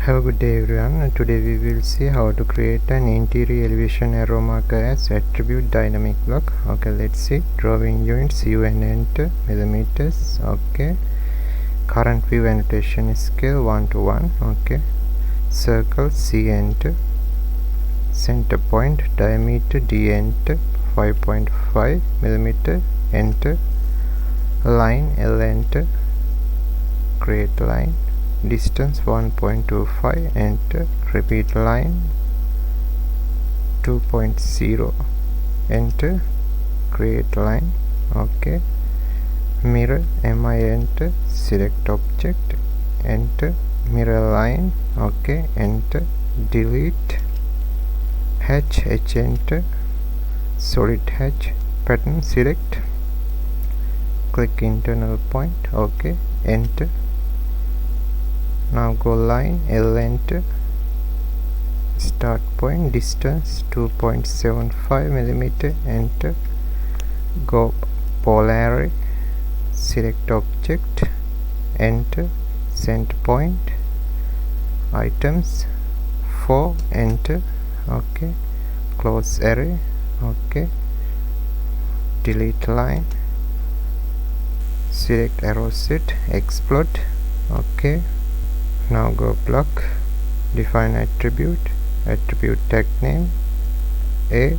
Have a good day everyone. Today we will see how to create an interior elevation arrow marker as attribute dynamic block. Okay, let's see. Drawing units, U and enter, millimeters. Okay, current view annotation scale 1 to 1. Okay, circle, C enter, center point, diameter, D enter, 5.5 millimeter, enter, line, L enter, create line, distance 1.25, enter, repeat line 2.0, enter, create line. Okay, mirror, MI enter, select object, enter, mirror line. Okay, enter, delete, hatch, H enter, solid hatch, pattern, select, click internal point. Okay, enter. Now go line, L enter, start point, distance 2.75 millimeter, enter, go polarity, select object, enter, center point, items 4, enter. Okay, close array. Okay, delete line, select arrow set, explode. Okay, now go block, define attribute tag name A,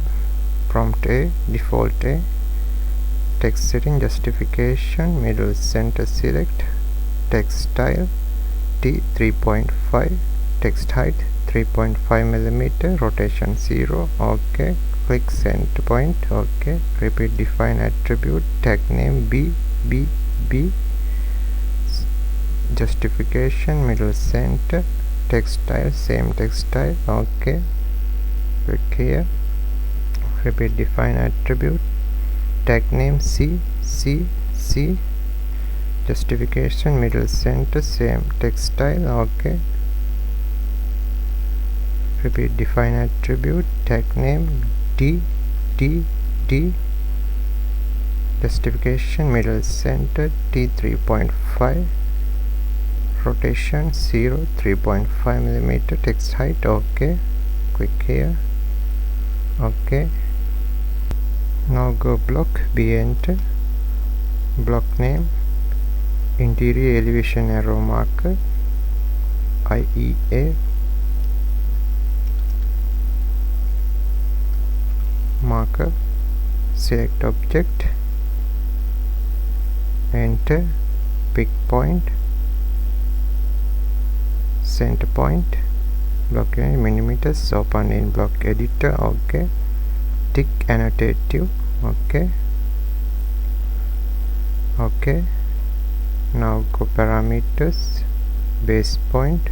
prompt A, default A, text setting, justification, middle center, select, text style T 3.5, text height 3.5 millimeter, rotation 0. Okay, click center point. Okay, repeat define attribute tag name B, justification, middle center, text style, same text style. Okay, click here, repeat define attribute tag name C, justification, middle center, same text style. Okay, repeat define attribute tag name D, justification, middle center, T 3.5, rotation 0, 3.5 millimeter, text height. Okay, click here. Okay, now go block, B enter, block name interior elevation arrow marker, IEA, marker, select object, enter, pick point, center point, block unit millimeters, open in block editor. Okay, tick annotative. Okay, now go parameters, base point,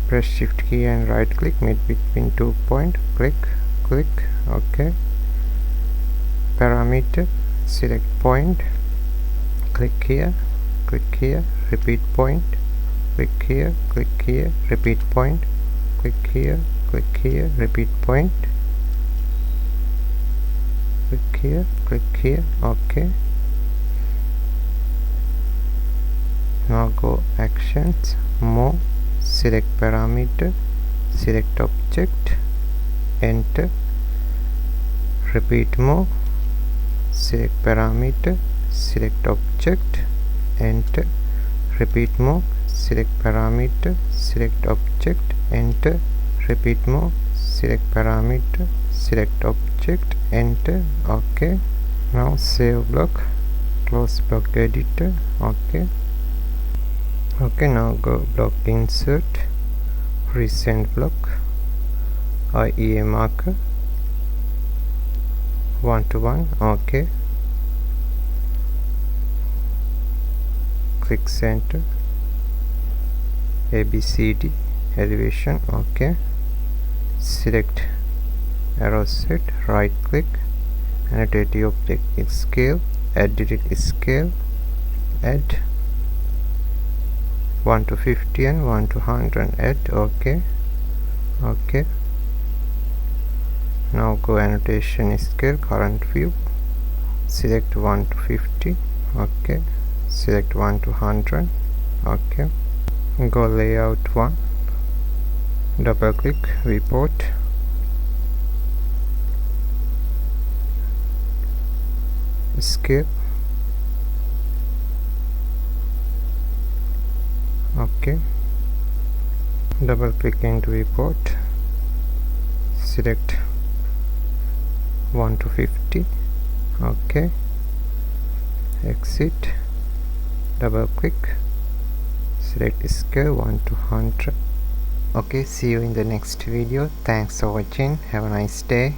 press shift key and right click, meet between 2 point, click. Okay, parameter, select point, click here, repeat point, click here, repeat point, click here, repeat point, click here. Okay, now go actions, more, select parameter, select object, enter, repeat more, select parameter, select object, enter, repeat more, select parameter, select object, enter, repeat more, select parameter, select object, enter. Okay, now save block, close block editor. Okay, now go block insert, recent block, IEA marker 1 to 1. Okay, click center, ABCD elevation. Okay, select arrow set, right click, annotative object scale, edit scale, add 1 to 50 and 1 to 100, add. Okay, now go annotation scale, current view, select 1 to 50. Okay, select 1 to 100. Okay, go layout 1, double click viewport, escape, okay, double click into viewport, select 1 to 50, okay, exit, double click, select scale 1 to 100. Okay, see you in the next video. Thanks for watching. Have a nice day.